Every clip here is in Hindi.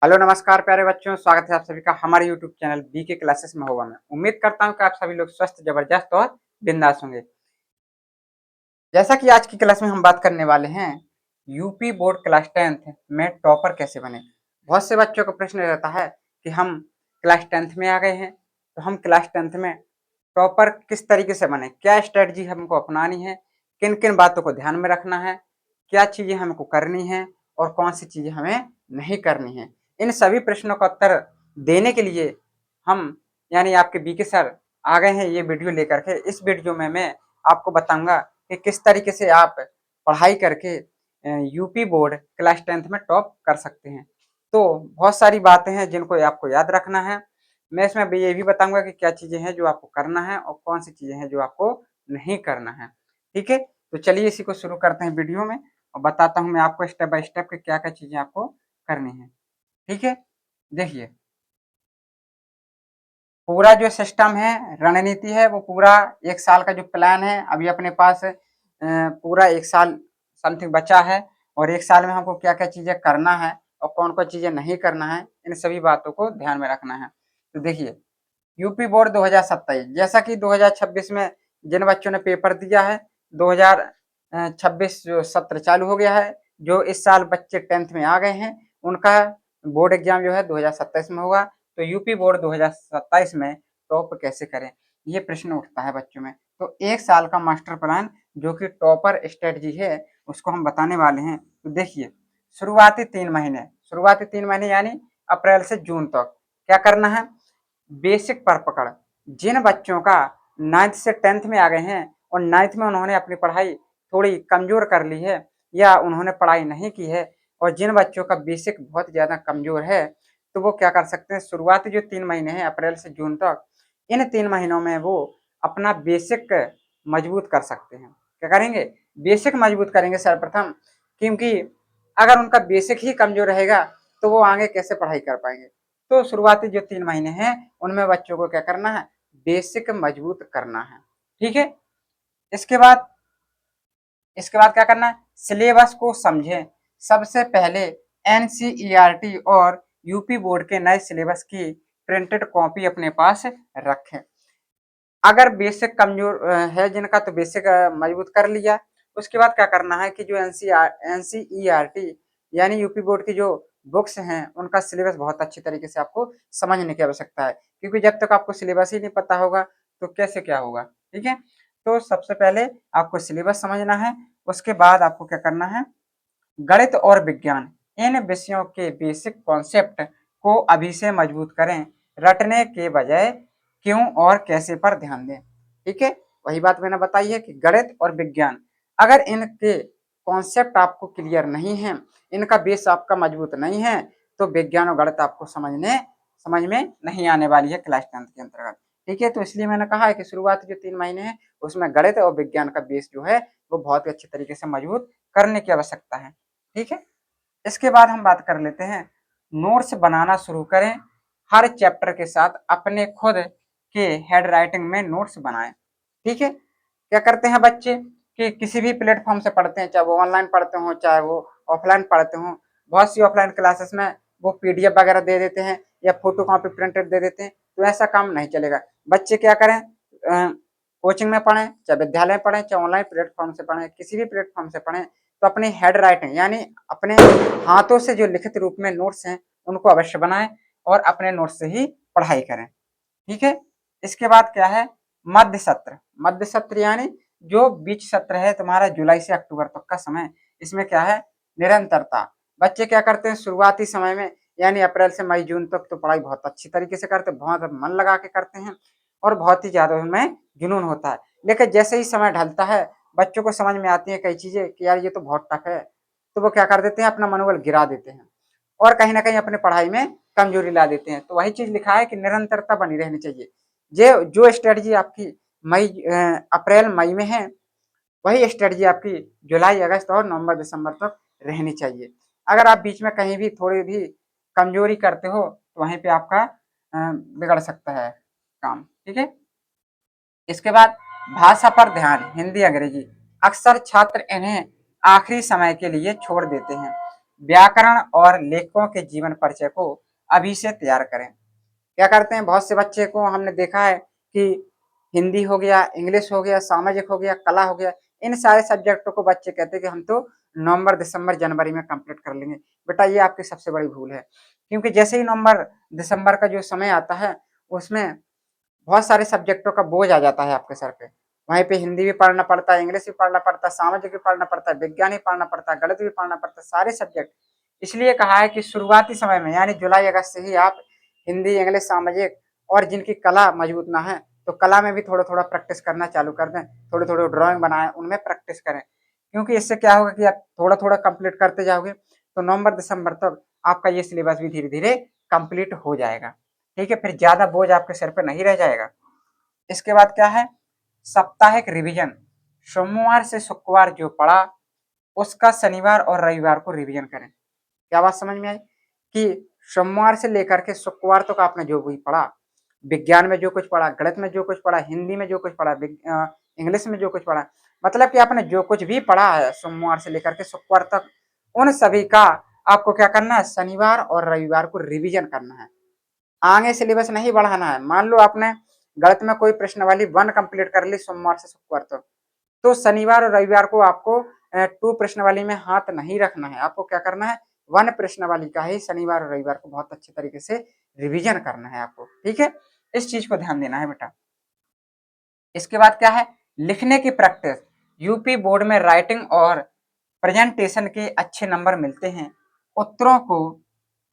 हेलो नमस्कार प्यारे बच्चों, स्वागत है आप सभी का हमारे यूट्यूब चैनल बीके क्लासेस में। होगा मैं उम्मीद करता हूं कि आप सभी लोग स्वस्थ, जबरदस्त और बिंदास होंगे। जैसा कि आज की क्लास में हम बात करने वाले हैं, यूपी बोर्ड क्लास 10th में टॉपर कैसे बने। बहुत से बच्चों का प्रश्न रहता है कि हम क्लास 10th में आ गए हैं, तो हम क्लास 10th में टॉपर किस तरीके से बने, क्या स्ट्रेटजी हमको अपनानी है, किन किन बातों को ध्यान में रखना है, क्या चीजें हमको करनी है और कौन सी चीजें हमें नहीं करनी है। इन सभी प्रश्नों का उत्तर देने के लिए हम यानी आपके बीके सर आ गए हैं ये वीडियो लेकर के। इस वीडियो में मैं आपको बताऊंगा कि किस तरीके से आप पढ़ाई करके यूपी बोर्ड क्लास 10th में टॉप कर सकते हैं। तो बहुत सारी बातें हैं जिनको आपको याद रखना है। मैं इसमें ये भी बताऊंगा कि क्या चीजें हैं जो आपको करना है और कौन सी चीजें हैं जो आपको नहीं करना है। ठीक है, तो चलिए इसी को शुरू करते हैं वीडियो में और बताता हूँ मैं आपको स्टेप बाय स्टेप कि क्या क्या चीजें आपको करनी है। ठीक है, देखिए पूरा जो सिस्टम है, रणनीति है, वो पूरा 1 साल का जो प्लान है अभी अपने पास पूरा 1 साल समथिंग बचा है और 1 साल में हमको क्या-क्या चीज़ें करना है और कौन-कौन चीज़ें नहीं करना है, इन सभी बातों को ध्यान में रखना है। तो देखिए यूपी बोर्ड 2027 जैसा कि 2026 में जिन बच्चों ने पेपर दिया है, 2026 जो सत्र चालू हो गया है, जो इस साल बच्चे 10th में आ गए हैं, उनका बोर्ड एग्जाम जो है 2027 में होगा। तो यूपी बोर्ड 2027 में टॉप कैसे करें, ये प्रश्न उठता है बच्चों में। तो 1 साल का मास्टर प्लान जो कि टॉपर स्ट्रेटजी है, उसको हम बताने वाले हैं। तो देखिए शुरुआती 3 महीने यानी अप्रैल से जून तक क्या करना है, बेसिक पर पकड़। जिन बच्चों का 9th से 10th में आ गए हैं और 9th में उन्होंने अपनी पढ़ाई थोड़ी कमजोर कर ली है या उन्होंने पढ़ाई नहीं की है और जिन बच्चों का बेसिक बहुत ज़्यादा कमजोर है, तो वो क्या कर सकते हैं, शुरुआती जो 3 महीने हैं अप्रैल से जून तक, इन 3 महीनों में वो अपना बेसिक मजबूत कर सकते हैं। क्या करेंगे, बेसिक मजबूत करेंगे सर्वप्रथम, क्योंकि अगर उनका बेसिक ही कमजोर रहेगा तो वो आगे कैसे पढ़ाई कर पाएंगे। तो शुरुआती जो 3 महीने हैं उनमें बच्चों को क्या करना है, बेसिक मजबूत करना है। ठीक है, इसके बाद इसके बाद क्या करना है, सिलेबस को समझें। सबसे पहले एनसीईआरटी और यूपी बोर्ड के नए सिलेबस की प्रिंटेड कॉपी अपने पास रखें। अगर बेसिक कमजोर है जिनका, तो बेसिक मजबूत कर लिया। उसके बाद क्या करना है कि जो एनसीईआरटी यानी यूपी बोर्ड की जो बुक्स हैं उनका सिलेबस बहुत अच्छी तरीके से आपको समझने की आवश्यकता है, क्योंकि जब तक आपको सिलेबस ही नहीं पता होगा तो कैसे क्या होगा। ठीक है, तो सबसे पहले आपको सिलेबस समझना है। उसके बाद आपको क्या करना है, गणित और विज्ञान इन विषयों के बेसिक कॉन्सेप्ट को अभी से मजबूत करें, रटने के बजाय क्यों और कैसे पर ध्यान दें। ठीक है, वही बात मैंने बताई है कि गणित और विज्ञान, अगर इनके कॉन्सेप्ट आपको क्लियर नहीं है, इनका बेस आपका मजबूत नहीं है, तो विज्ञान और गणित आपको समझ में नहीं आने वाली है क्लास 10th के अंतर्गत। ठीक है, तो इसलिए मैंने कहा है कि शुरुआत जो 3 महीने हैं उसमें गणित और विज्ञान का बेस जो है वो बहुत ही अच्छी तरीके से मजबूत करने की आवश्यकता है। ठीक है, इसके बाद हम बात कर लेते हैं, नोट्स बनाना शुरू करें। हर चैप्टर के साथ अपने खुद के हैंड राइटिंग में नोट्स बनाएं। ठीक है, क्या करते हैं बच्चे कि किसी भी प्लेटफॉर्म से पढ़ते हैं, चाहे वो ऑनलाइन पढ़ते हो चाहे वो ऑफलाइन पढ़ते हो। बहुत सी ऑफलाइन क्लासेस में वो पीडीएफ वगैरह दे देते हैं या फोटो कॉपी प्रिंटेड दे देते हैं, तो ऐसा काम नहीं चलेगा। बच्चे क्या करें, कोचिंग में पढ़ें, चाहे विद्यालय में पढ़ें, चाहे ऑनलाइन प्लेटफॉर्म से पढ़ें, किसी भी प्लेटफॉर्म से पढ़ें, तो अपनी हेड राइटिंग यानी अपने हाथों से जो लिखित रूप में नोट्स हैं उनको अवश्य बनाएं और अपने नोट्स से ही पढ़ाई करें। ठीक है, इसके बाद क्या है, मध्य सत्र यानी जो बीच सत्र है तुम्हारा जुलाई से अक्टूबर तक का समय, इसमें क्या है, निरंतरता। बच्चे क्या करते हैं, शुरुआती समय में यानी अप्रैल से मई जून तक तो पढ़ाई बहुत अच्छी तरीके से करते हैं, बहुत मन लगा के करते हैं और बहुत ही ज्यादा उनमें जुनून होता है। लेकिन जैसे ही समय ढलता है, बच्चों को समझ में आती है कई चीजें कि यार ये तो बहुत टफ है, तो वो क्या कर देते हैं, अपना मनोबल गिरा देते हैं और कहीं ना कहीं अपने पढ़ाई में कमजोरी ला देते हैं। तो वही चीज लिखा है कि निरंतरता बनी रहनी चाहिए। जो स्ट्रेटजी आपकी अप्रैल मई में है, वही स्ट्रेटजी आपकी जुलाई अगस्त और नवंबर दिसंबर तक रहनी चाहिए। अगर आप बीच में कहीं भी थोड़ी भी कमजोरी करते हो तो वहीं पे आपका बिगड़ सकता है काम। ठीक है, इसके बाद भाषा पर ध्यान, हिंदी अंग्रेजी। अक्सर छात्र इन्हें आखिरी समय के लिए छोड़ देते हैं। व्याकरण और लेखकों के जीवन परिचय को अभी से तैयार करें। क्या करते हैं, बहुत से बच्चे को हमने देखा है कि हिंदी हो गया, इंग्लिश हो गया, सामाजिक हो गया, कला हो गया, इन सारे सब्जेक्टों को बच्चे कहते हैं कि हम तो नवंबर, दिसंबर, जनवरी में कंप्लीट कर लेंगे। बेटा ये आपकी सबसे बड़ी भूल है, क्योंकि जैसे ही नवंबर, दिसंबर का जो समय आता है उसमें बहुत सारे सब्जेक्टों का बोझ आ जाता है आपके सर पे। वहीं पे हिंदी भी पढ़ना पड़ता है, इंग्लिश भी पढ़ना पड़ता है, सामाजिक भी पढ़ना पड़ता है, विज्ञान भी पढ़ना पड़ता है, गणित भी पढ़ना पड़ता है, सारे सब्जेक्ट। इसलिए कहा है कि शुरुआती समय में यानी जुलाई अगस्त से ही आप हिंदी, इंग्लिश, सामाजिक और जिनकी कला मजबूत ना है तो कला में भी थोड़ा थोड़ा प्रैक्टिस करना चालू कर दें, थोड़ी थोड़ी ड्राइंग बनाएं, उनमें प्रैक्टिस करें। क्योंकि इससे क्या होगा कि आप थोड़ा थोड़ा कंप्लीट करते जाओगे तो नवंबर दिसंबर तक आपका ये सिलेबस भी धीरे धीरे कंप्लीट हो जाएगा। ठीक है, फिर ज्यादा बोझ आपके सर पे नहीं रह जाएगा। इसके बाद क्या है, साप्ताहिक रिवीजन। सोमवार से शुक्रवार जो पढ़ा उसका शनिवार और रविवार को रिवीजन करें। क्या बात समझ में आई कि सोमवार से लेकर के शुक्रवार तक आपने जो भी पढ़ा, विज्ञान में जो कुछ पढ़ा, गणित में जो कुछ पढ़ा, हिंदी में जो कुछ पढ़ा, इंग्लिश में जो कुछ पढ़ा, मतलब कि आपने जो कुछ भी पढ़ा है सोमवार से लेकर के शुक्रवार तक, उन सभी का आपको क्या करना है, शनिवार और रविवार को रिवीजन करना है। आगे सिलेबस नहीं बढ़ाना है। मान लो आपने गणित में कोई प्रश्नावली 1 कंप्लीट कर ली सोमवार से शुक्रवार तक, तो शनिवार और रविवार को आपको 2 प्रश्नावली में हाथ नहीं रखना है। आपको क्या करना है, 1 प्रश्नावली का ही शनिवार और रविवार को बहुत अच्छे तरीके से रिवीजन करना है आपको। ठीक है, इस चीज को ध्यान देना है बेटा। इसके बाद क्या है, लिखने की प्रैक्टिस। यूपी बोर्ड में राइटिंग और प्रेजेंटेशन के अच्छे नंबर मिलते हैं। उत्तरों को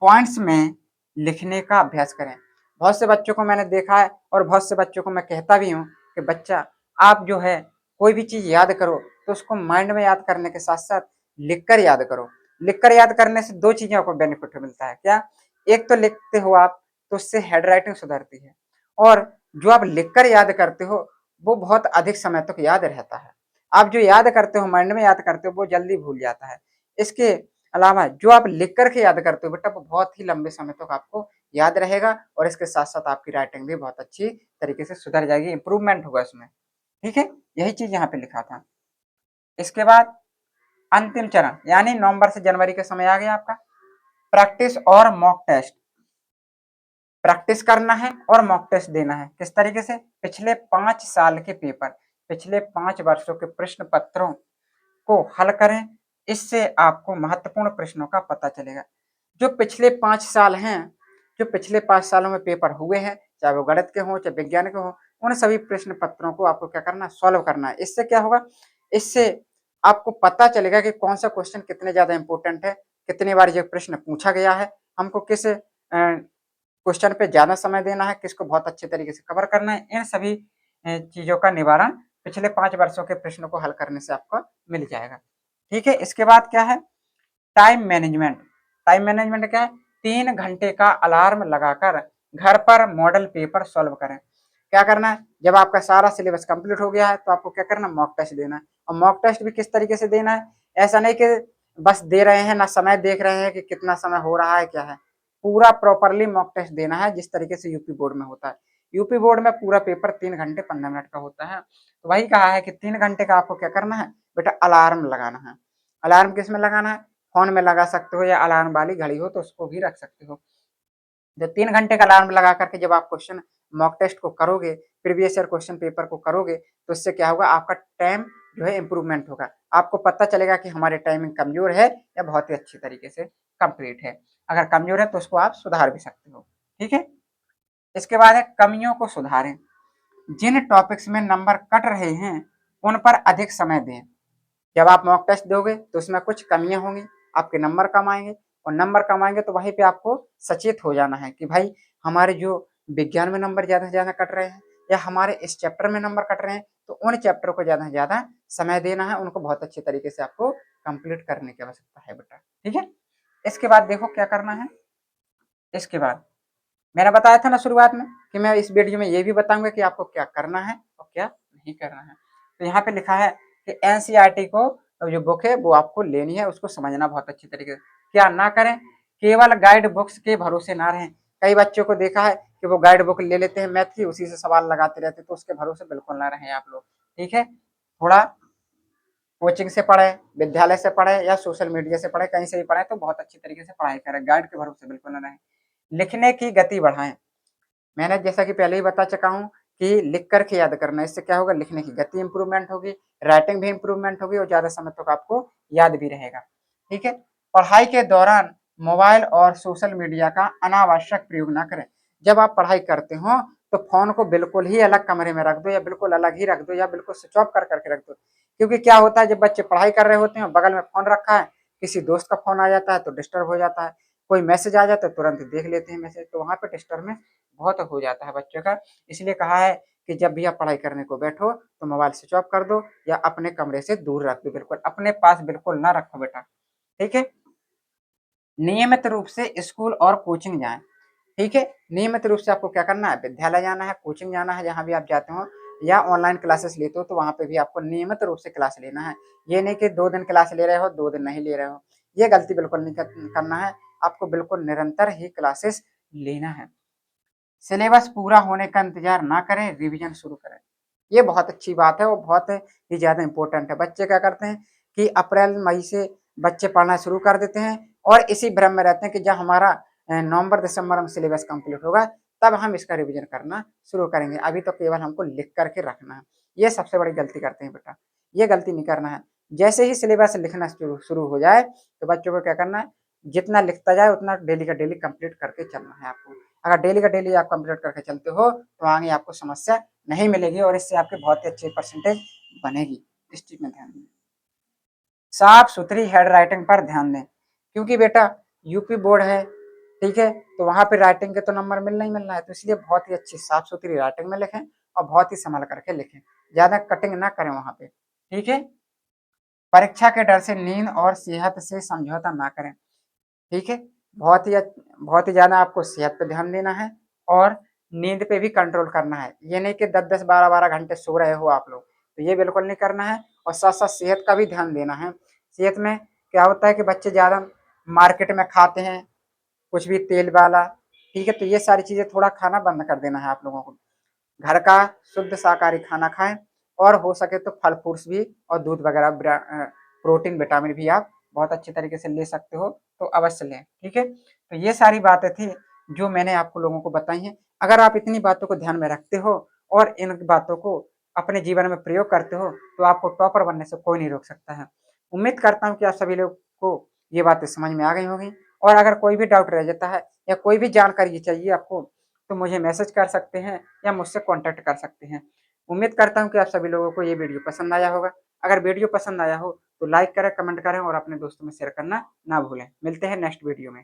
पॉइंट्स में लिखने का अभ्यास करें। बहुत से बच्चों को मैंने देखा है और बहुत से बच्चों को मैं कहता भी हूँ कि बच्चा आप जो है कोई भी चीज याद करो तो उसको माइंड में याद करने के साथ साथ लिखकर याद करो। लिखकर याद करने से दो चीजों को बेनिफिट मिलता है। क्या, एक तो लिखते हो आप तो उससे हैंड राइटिंग सुधरती है, और जो आप लिखकर याद करते हो वो बहुत अधिक समय तक याद रहता है। आप जो याद करते हो, माइंड में याद करते हो, वो जल्दी भूल जाता है। इसके अलावा जो आप लिख करके याद करते हो बेटा वो बहुत ही लंबे समय तक आपको याद रहेगा, और इसके साथ साथ आपकी राइटिंग भी बहुत अच्छी तरीके से सुधर जाएगी, इंप्रूवमेंट होगा इसमें। ठीक है, यही चीज यहाँ पे लिखा था। इसके बाद अंतिम चरण यानी नवंबर से जनवरी का समय आ गया आपका। प्रैक्टिस और मॉक टेस्ट। प्रैक्टिस करना है और मॉक टेस्ट देना है। किस तरीके से, पिछले 5 साल के पेपर, पिछले 5 वर्षों के प्रश्न पत्रों को हल करें। इससे आपको महत्वपूर्ण प्रश्नों का पता चलेगा। जो पिछले 5 साल हैं, जो पिछले 5 सालों में पेपर हुए हैं, चाहे वो गणित के हों चाहे विज्ञान के हों, उन सभी प्रश्न पत्रों को आपको क्या करना है, सॉल्व करना है। इससे क्या होगा, इससे आपको पता चलेगा कि कौन सा क्वेश्चन कितने ज्यादा इंपॉर्टेंट है, कितनी बार ये प्रश्न पूछा गया है, हमको किस क्वेश्चन पे ज्यादा समय देना है, किसको बहुत अच्छे तरीके से कवर करना है। इन सभी चीजों का निवारण पिछले 5 वर्षों के प्रश्नों को हल करने से आपको मिल जाएगा। ठीक है, इसके बाद क्या है, टाइम मैनेजमेंट। टाइम मैनेजमेंट क्या है, 3 घंटे का अलार्म लगाकर घर पर मॉडल पेपर सॉल्व करें। क्या करना है, जब आपका सारा सिलेबस कंप्लीट हो गया है तो आपको क्या करना है, मॉक टेस्ट देना है। और मॉक टेस्ट भी किस तरीके से देना है, ऐसा नहीं कि बस दे रहे हैं ना समय देख रहे हैं कि कितना समय हो रहा है क्या है। पूरा प्रॉपरली मॉक टेस्ट देना है जिस तरीके से यूपी बोर्ड में होता है। यूपी बोर्ड में पूरा पेपर 3 घंटे 15 मिनट का होता है। तो वही कहा है कि 3 घंटे का आपको क्या करना है बेटा, अलार्म लगाना है। अलार्म किस में लगाना है, फोन में लगा सकते हो या अलार्म वाली घड़ी हो तो उसको भी रख सकते हो। जब 3 घंटे का अलार्म लगा करके जब आप क्वेश्चन मॉक टेस्ट को करोगे, प्रीवियस ईयर क्वेश्चन पेपर को करोगे, तो इससे क्या होगा, आपका टाइम जो है इंप्रूवमेंट होगा। आपको पता चलेगा कि हमारी टाइमिंग कमजोर है या बहुत ही अच्छी तरीके से कंप्लीट है। अगर कमजोर है तो उसको आप सुधार भी सकते हो। ठीक है, इसके बाद है कमियों को सुधारें। जिन टॉपिक्स में नंबर कट रहे हैं उन पर अधिक समय दें। जब आप मॉक टेस्ट दोगे तो उसमें कुछ कमियां होंगी, आपके नंबर कम आएंगे, और नंबर कम आएंगे तो वहीं पे आपको सचेत हो जाना है कि भाई हमारे जो विज्ञान में नंबर ज्यादा से ज्यादा कट रहे हैं या हमारे इस चैप्टर में नंबर कट रहे हैं, तो उन चैप्टर को ज्यादा से ज्यादा समय देना है, उनको बहुत अच्छे तरीके से आपको कंप्लीट करने की आवश्यकता है बेटा। ठीक है, इसके बाद देखो क्या करना है। इसके बाद मैंने बताया था ना शुरुआत में कि मैं इस वीडियो में ये भी बताऊंगा कि आपको क्या करना है और क्या नहीं करना है। तो यहाँ पे लिखा है कि एनसीईआरटी को जो बुक है वो आपको लेनी है, उसको समझना बहुत अच्छी तरीके से। क्या ना करें, केवल गाइड बुक्स के भरोसे ना रहें। कई बच्चों को देखा है कि वो गाइड बुक ले लेते हैं मैथ की, उसी से सवाल लगाते रहते, तो उसके भरोसे बिल्कुल ना रहें आप लोग। ठीक है, थोड़ा कोचिंग से पढ़े, विद्यालय से पढ़े या सोशल मीडिया से पढ़े, कहीं से भी पढ़े तो बहुत अच्छी तरीके से पढ़ाई करें, गाइड के भरोसे बिल्कुल ना रहें। लिखने की गति बढ़ाएँ। मैंने जैसा कि पहले ही बता चुका हूँ कि लिख कर के याद करना, इससे क्या होगा, लिखने की गति इंप्रूवमेंट होगी, राइटिंग भी इंप्रूवमेंट होगी और ज़्यादा समय तक आपको याद भी रहेगा। ठीक है? पढ़ाई के दौरान मोबाइल और सोशल मीडिया का अनावश्यक प्रयोग ना करें। जब आप पढ़ाई करते हो तो फ़ोन को बिल्कुल ही अलग कमरे में रख दो या बिल्कुल अलग ही रख दो या बिल्कुल स्विच ऑफ कर के रख दो। क्योंकि क्या होता है, जब बच्चे पढ़ाई कर रहे होते हैं, बगल में फ़ोन रखा है, किसी दोस्त का फ़ोन आ जाता है तो डिस्टर्ब हो जाता है, कोई मैसेज आ जाता है तुरंत देख लेते हैं मैसेज, तो वहाँ पे डिस्टर्ब में बहुत हो जाता है बच्चों का। इसलिए कहा है कि जब भी आप पढ़ाई करने को बैठो तो मोबाइल स्विच ऑफ कर दो या अपने कमरे से दूर रख दो, बिल्कुल अपने पास बिल्कुल ना रखो बेटा। ठीक है? नियमित रूप से स्कूल और कोचिंग जाएँ। ठीक है? नियमित रूप से आपको क्या करना है, विद्यालय जाना है, कोचिंग जाना है, जहाँ भी आप जाते हो या ऑनलाइन क्लासेस लेते हो तो वहाँ पे भी आपको नियमित रूप से क्लास लेना है। ये नहीं कि 2 दिन क्लास ले रहे हो, 2 दिन नहीं ले रहे हो। ये गलती बिल्कुल नहीं करना है। आपको बिल्कुल निरंतर ही क्लासेस लेना है। सिलेबस पूरा होने का इंतज़ार ना करें, रिवीजन शुरू करें। ये बहुत अच्छी बात है और बहुत ही ज़्यादा इम्पोर्टेंट है। बच्चे क्या करते हैं कि अप्रैल, मई से बच्चे पढ़ना शुरू कर देते हैं और इसी भ्रम में रहते हैं कि जब हमारा नवंबर, दिसंबर में सिलेबस कंप्लीट होगा, तब हम इसका रिवीजन करना शुरू करेंगे। अभी तो केवल हमको लिख कर के रखना है। ये सबसे बड़ी गलती करते हैं बेटा, ये गलती नहीं करना है। जैसे ही सिलेबस लिखना शुरू शुरू हो जाए, तो बच्चों को क्या करना है, जितना लिखता जाए उतना डेली का डेली कंप्लीट करके चलना है आपको। अगर डेली का डेली आप कंप्लीट करके चलते हो, तो आगे आपको समस्या नहीं मिलेगी और इससे आपके बहुत ही अच्छी परसेंटेज बनेगी। इस चीज़ में ध्यान दें। साफ-सुथरी हैंडराइटिंग पर ध्यान दें, क्योंकि बेटा यूपी बोर्ड है, ठीक है? तो वहाँ पे राइटिंग के तो नंबर मिलना ही मिलना है, तो इसलिए बहुत ही अच्छी साफ-सुथरी राइटिंग में लिखें और बहुत ही सँभल कर के लिखें। ज़्यादा कटिंग ना करें वहाँ पे, ठीक है? परीक्षा के डर से नींद और सेहत से समझौता ना करें। ठीक है? बहुत ही ज़्यादा आपको सेहत पे ध्यान देना है और नींद पे भी कंट्रोल करना है। ये नहीं कि 10-10, 12-12 घंटे सो रहे हो आप लोग, तो ये बिल्कुल नहीं करना है और साथ-साथ सेहत का भी ध्यान देना है। सेहत में क्या होता है कि बच्चे ज़्यादा मार्केट में खाते हैं, कुछ भी तेल वाला, ठीक है? तो ये सारी चीज़ें थोड़ा खाना बंद कर देना है आप लोगों को। घर का शुद्ध शाकाहारी खाना खाएँ और हो सके तो फल-फ्रूट्स भी और दूध वगैरह प्रोटीन, विटामिन भी आप बहुत अच्छे तरीके से ले सकते हो, तो अवश्य लें, ठीक है? तो ये सारी बातें थी जो मैंने आपको लोगों को बताई हैं। अगर आप इतनी बातों को ध्यान में रखते हो और इन बातों को अपने जीवन में प्रयोग करते हो, तो आपको टॉपर बनने से कोई नहीं रोक सकता है। उम्मीद करता हूँ कि आप सभी लोग को ये बातें समझ में आ गई होंगी और अगर कोई भी डाउट रह जाता है या कोई भी जानकारी चाहिए आपको, तो मुझे मैसेज कर सकते हैं या मुझसे कॉन्टैक्ट कर सकते हैं। उम्मीद करता हूँ कि आप सभी लोगों को ये वीडियो पसंद आया होगा। अगर वीडियो पसंद आया हो तो लाइक करें, कमेंट करें और अपने दोस्तों में शेयर करना ना भूलें। मिलते हैं नेक्स्ट वीडियो में।